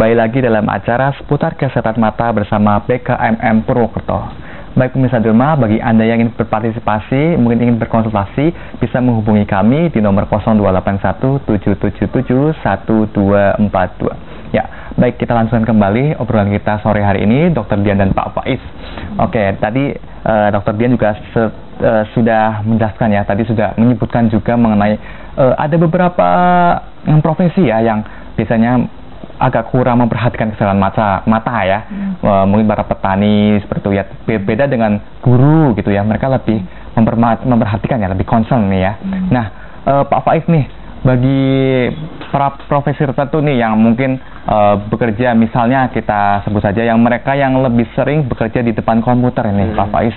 kembali lagi dalam acara seputar kesehatan mata bersama BKMM Purwokerto. Baik pemirsa di rumah, bagi Anda yang ingin berpartisipasi, mungkin ingin berkonsultasi, bisa menghubungi kami di nomor 0281 777 1242. Ya, baik, kita langsung kembali obrolan kita sore hari ini, Dr. Dian dan Pak Faiz. Oke, tadi Dr. Dian juga sudah menjelaskan ya, tadi sudah menyebutkan juga mengenai ada beberapa profesi ya yang biasanya agak kurang memperhatikan kesehatan mata ya. Mungkin para petani seperti itu ya, beda dengan guru gitu ya, mereka lebih memperhatikan ya, lebih concern nih ya. Nah, Pak Faiz nih, bagi para profesi tertentu nih yang mungkin bekerja, misalnya kita sebut saja yang mereka yang lebih sering bekerja di depan komputer ini, Pak Faiz,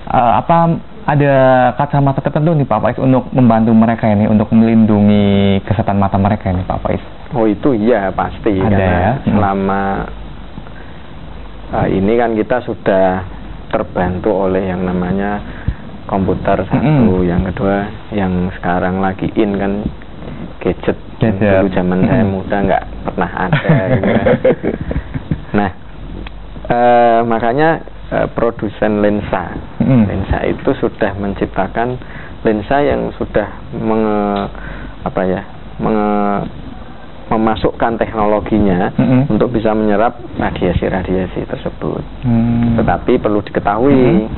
apa ada kacamata tertentu nih Pak Faiz untuk membantu mereka ini, untuk melindungi kesehatan mata mereka ini Pak Faiz? Oh itu iya pasti, ada, karena ya? Selama ini kan kita sudah terbantu oleh yang namanya komputer satu, yang kedua yang sekarang lagi in kan gadget. Dulu zaman saya muda nggak pernah ada gitu kan. Nah makanya produsen lensa itu sudah menciptakan lensa yang sudah memasukkan teknologinya untuk bisa menyerap radiasi-radiasi tersebut. Tetapi perlu diketahui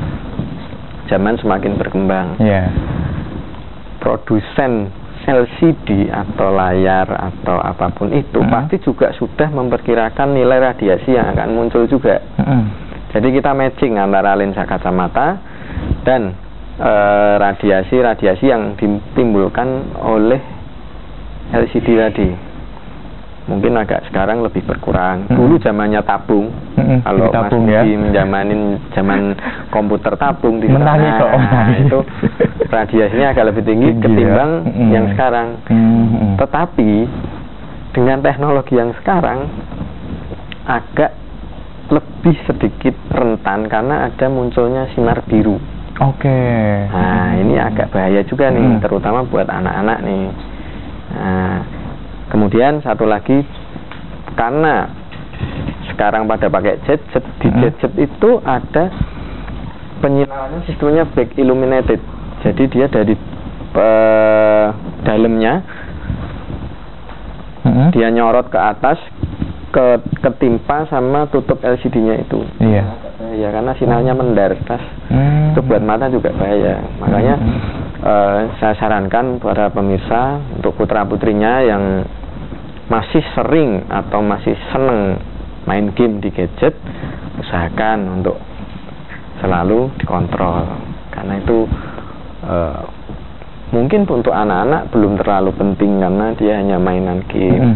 zaman semakin berkembang, produsen LCD atau layar atau apapun itu pasti juga sudah memperkirakan nilai radiasi yang akan muncul juga. Jadi kita matching antara lensa kacamata dan radiasi-radiasi yang ditimbulkan oleh LCD tadi. Mungkin agak sekarang lebih berkurang. Dulu zamannya tabung. Kalau Mas Budi menjamanin zaman komputer tabung di sana, itu radiasinya agak lebih tinggi ketimbang yang sekarang. Tetapi dengan teknologi yang sekarang agak lebih sedikit rentan karena ada munculnya sinar biru. Nah, ini agak bahaya juga nih, terutama buat anak-anak nih. Nah, kemudian satu lagi, karena sekarang pada pakai gadget, di gadget itu ada penyinarannya sistemnya back illuminated. Jadi dia dari dalamnya dia nyorot ke atas, ketimpa sama tutup LCD-nya itu. Ya karena sinyalnya mendar, itu buat mata juga bahaya. Makanya saya sarankan para pemirsa untuk putra-putrinya yang masih sering atau masih seneng main game di gadget, usahakan untuk selalu dikontrol, karena itu mungkin untuk anak-anak belum terlalu penting karena dia hanya mainan game.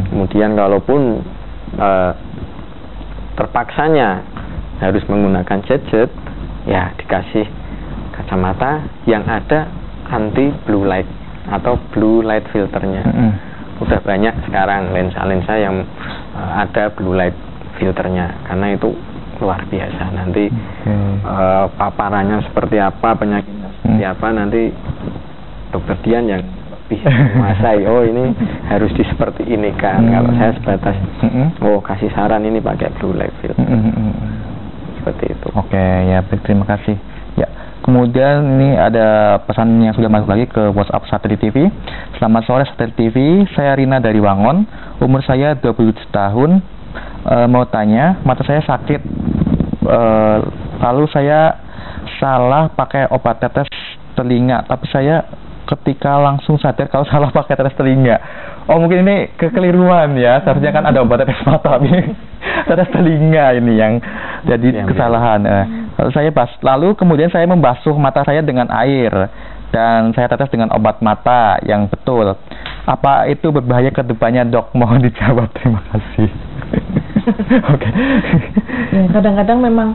Kemudian kalaupun terpaksanya harus menggunakan gadget, ya dikasih kacamata yang ada anti blue light atau blue light filternya. Udah banyak sekarang lensa-lensa yang ada blue light filternya, karena itu luar biasa. Nanti paparannya seperti apa, penyakitnya seperti apa, nanti dokter Dian yang lebih menguasai. Oh ini harus di seperti ini kan. Kalau saya sebatas kasih saran ini pakai blue light filter. Seperti itu. Ya, terima kasih. Ya, kemudian ini ada pesan yang sudah masuk lagi ke WhatsApp Satelit TV. Selamat sore Satelit TV, saya Rina dari Wangon, umur saya 27 tahun. Mau tanya, mata saya sakit, lalu saya salah pakai obat tetes telinga, tapi saya ketika langsung sadar kalau salah pakai tetes telinga. Oh mungkin ini kekeliruan ya, seharusnya kan ada obat tetes mata, ini tetes telinga ini yang jadi kesalahan. Lalu kemudian saya membasuh mata saya dengan air dan saya tetes dengan obat mata yang betul. Apa itu berbahaya ke depannya dok? Mohon dijawab, terima kasih. Ya, kadang-kadang memang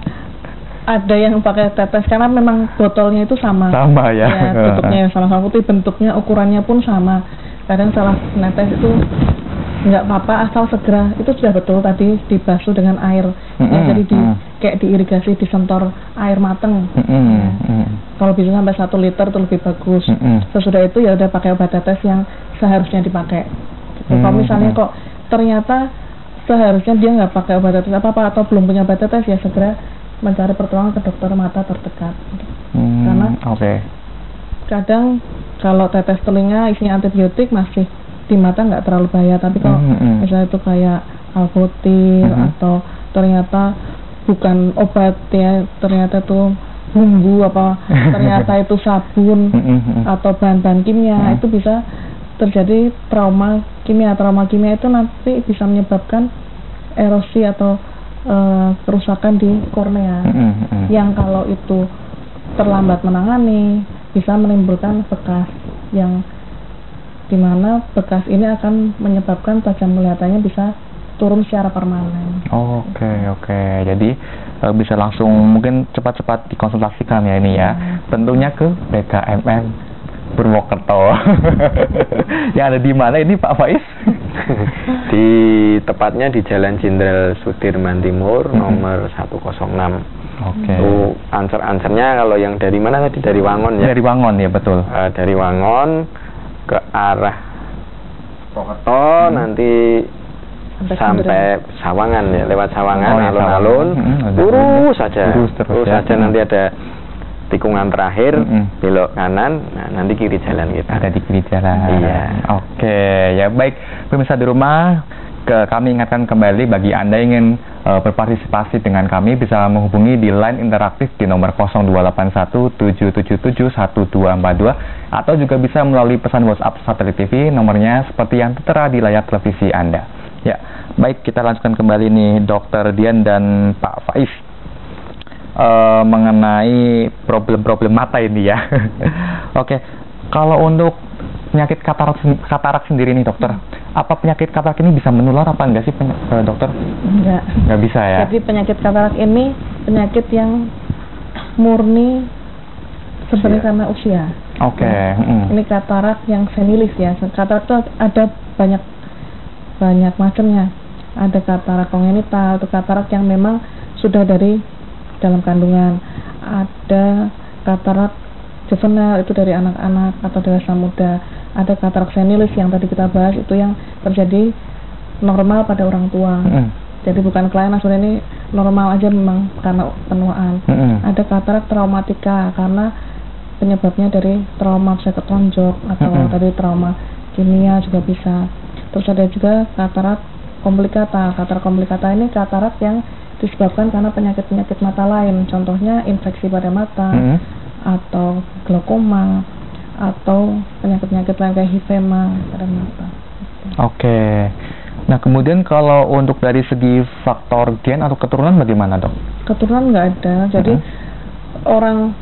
ada yang pakai tetes karena memang botolnya itu sama ya, tutupnya sama-sama putih, bentuknya ukurannya pun sama. Kadang salah netes itu nggak apa-apa asal segera itu sudah betul tadi dibasuh dengan air, jadi kayak diirigasi, disentor air mateng. Kalau bisa sampai 1 liter itu lebih bagus. Sesudah itu ya udah pakai obat tetes yang seharusnya dipakai. Kalau misalnya kok ternyata seharusnya dia nggak pakai obat tetes apa-apa atau belum punya obat tetes, ya segera mencari pertolongan ke dokter mata terdekat. Karena kadang kalau tetes telinga isinya antibiotik masih di mata nggak terlalu bahaya, tapi kalau misalnya itu kayak albutil atau ternyata bukan obat ya, ternyata itu bumbu apa ternyata itu sabun atau bahan-bahan kimia, itu bisa terjadi trauma kimia itu nanti bisa menyebabkan erosi atau kerusakan di kornea yang kalau itu terlambat menangani bisa menimbulkan bekas yang dimana bekas ini akan menyebabkan tajam penglihatannya bisa turun secara permanen. Oke. Jadi bisa langsung mungkin cepat-cepat dikonsultasikan ya ini ya. Tentunya ke BKMM Purwokerto. Yang ada di mana ini Pak Faiz? Tepatnya di Jalan Jenderal Sudirman Timur nomor 106. Itu answer-answernya kalau yang dari mana tadi? Dari Wangon ya? Dari Wangon ya, betul. Dari Wangon ke arah Purwokerto nanti sampai Sawangan ya, lewat Sawangan alun-alun lurus saja nanti ada tikungan terakhir belok kanan, nah nanti kiri jalan kita. Ada di kiri jalan. Iya. Oke, ya baik pemirsa di rumah, kami ingatkan kembali bagi Anda yang ingin berpartisipasi dengan kami bisa menghubungi di line interaktif di nomor 0281 777 1242 atau juga bisa melalui pesan WhatsApp Satelit TV, nomornya seperti yang tertera di layar televisi Anda. Ya, baik, kita lanjutkan kembali nih Dokter Dian dan Pak Faiz mengenai problem-problem mata ini ya. Oke, kalau untuk penyakit katarak sendiri nih dokter, apa penyakit katarak ini bisa menular apa enggak sih dokter? Enggak bisa ya. Jadi penyakit katarak ini penyakit yang murni sebenarnya karena usia. Ini katarak yang senilis ya. Katarak itu ada banyak macamnya. Ada katarak kongenital, itu katarak yang memang sudah dari dalam kandungan. Ada katarak juvenile, itu dari anak-anak atau dewasa muda. Ada katarak senilis yang tadi kita bahas, itu yang terjadi normal pada orang tua. Jadi bukan kelainan, sebenarnya ini normal aja memang karena penuaan. Ada katarak traumatika karena penyebabnya dari trauma bisa ketonjok atau tadi trauma kimia juga bisa. Terus ada juga katarak komplikata. Katarak komplikata ini katarak yang disebabkan karena penyakit-penyakit mata lain. Contohnya infeksi pada mata atau glaukoma atau penyakit-penyakit lain kayak hifema pada mata. Nah kemudian kalau untuk dari segi faktor gen atau keturunan bagaimana dok? Keturunan nggak ada. Jadi orang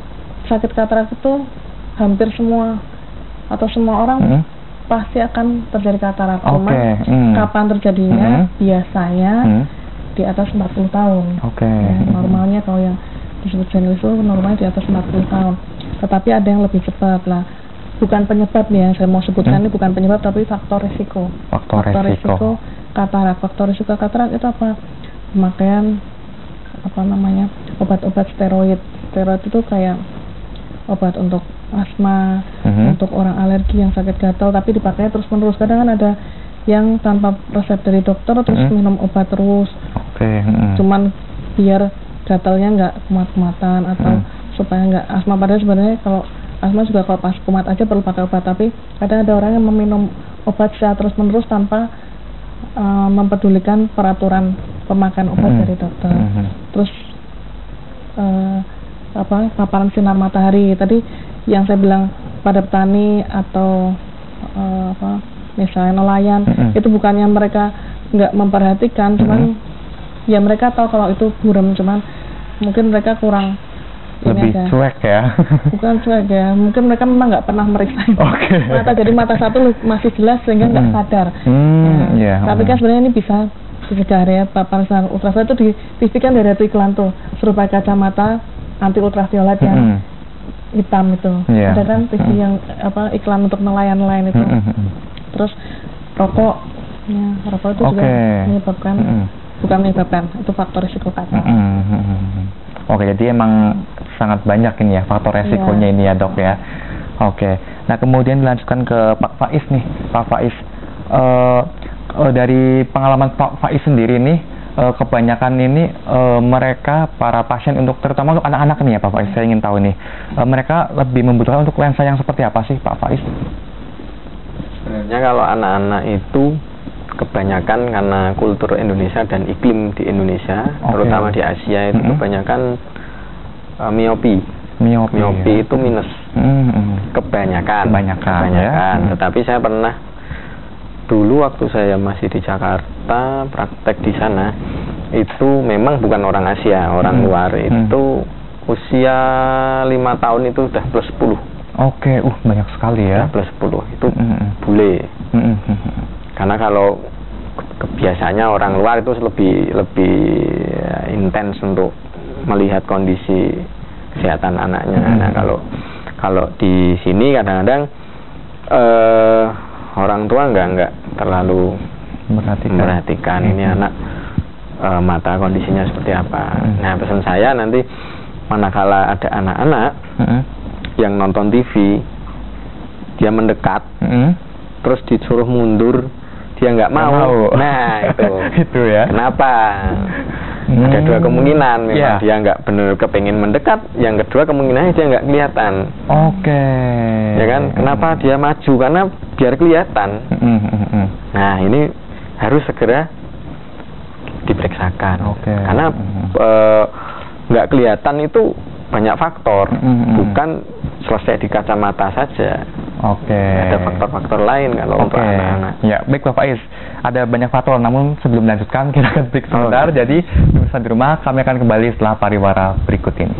sakit katarak itu hampir semua atau semua orang pasti akan terjadi katarak. Kapan terjadinya? Biasanya di atas 40 tahun. Ya, normalnya kalau yang disebut senilis itu normalnya di atas 40 tahun. Tetapi ada yang lebih cepat lah. Bukan penyebab nih yang saya mau sebutkan ini bukan penyebab tapi faktor risiko. Faktor risiko katarak. Faktor risiko katarak itu apa? Pemakaian obat-obat steroid. Steroid itu kayak obat untuk asma, untuk orang alergi yang sakit gatal, tapi dipakai terus-menerus. Kadang kan ada yang tanpa resep dari dokter terus minum obat terus. Cuman biar gatalnya nggak kumat-kumatan atau supaya nggak asma. Padahal sebenarnya kalau asma juga kalau pas kumat aja perlu pakai obat, tapi kadang ada orang yang meminum obat secara terus-menerus tanpa mempedulikan peraturan pemakaian obat dari dokter. Terus paparan sinar matahari tadi yang saya bilang pada petani atau misalnya nelayan, itu bukannya mereka nggak memperhatikan, cuman ya mereka tahu kalau itu buram, cuman mungkin mereka kurang lebih cuek ya. Bukan cuek ya, mungkin mereka memang nggak pernah meriksa mata, jadi mata satu masih jelas sehingga nggak sadar. Tapi kan sebenarnya ini bisa dicegah ya. Paparan sinar ultraviolet itu di TV kan dari iklan tuh, serupai kacamata anti ultraviolet yang hitam itu. Ada kan TV yang iklan untuk nelayan-nelayan itu. Terus rokok itu juga menyebabkan, bukan menyebabkan, itu faktor risiko katarak. Jadi emang sangat banyak ini ya faktor resikonya ini ya dok ya. Nah kemudian dilanjutkan ke Pak Faiz nih. Pak Faiz, dari pengalaman Pak Faiz sendiri nih, kebanyakan ini mereka para pasien untuk terutama untuk anak-anak nih ya Pak Faiz, saya ingin tahu nih mereka lebih membutuhkan untuk lensa yang seperti apa sih Pak Faiz? Sebenarnya kalau anak-anak itu kebanyakan karena kultur Indonesia dan iklim di Indonesia, terutama di Asia itu kebanyakan miopi itu minus. Kebanyakan. Ya. Tetapi saya pernah dulu waktu saya masih di Jakarta praktek di sana, itu memang bukan orang Asia, orang luar itu usia 5 tahun itu udah plus 10. Oke, banyak sekali ya. Plus 10 itu bule. Karena kalau biasanya orang luar itu lebih intens untuk melihat kondisi kesehatan anaknya. Nah, kalau di sini kadang-kadang orang tua nggak terlalu memperhatikan ini anak mata kondisinya seperti apa. Nah, pesan saya nanti manakala ada anak-anak yang nonton TV, dia mendekat, terus disuruh mundur, dia nggak mau. Nah, itu ya. Kenapa? Ada dua kemungkinan, memang dia nggak benar kepengen mendekat, yang kedua kemungkinannya dia nggak kelihatan. Ya kan? Kenapa dia maju? Karena biar kelihatan. Nah, ini harus segera diperiksakan. Karena nggak kelihatan itu banyak faktor, bukan selesai di kacamata saja. Ada faktor-faktor lain kalau untuk anak-anak. Ya, baik Bapak Faiz. Ada banyak faktor, namun sebelum melanjutkan kita akan break sebentar. Jadi, pemirsa di rumah, kami akan kembali setelah pariwara berikut ini.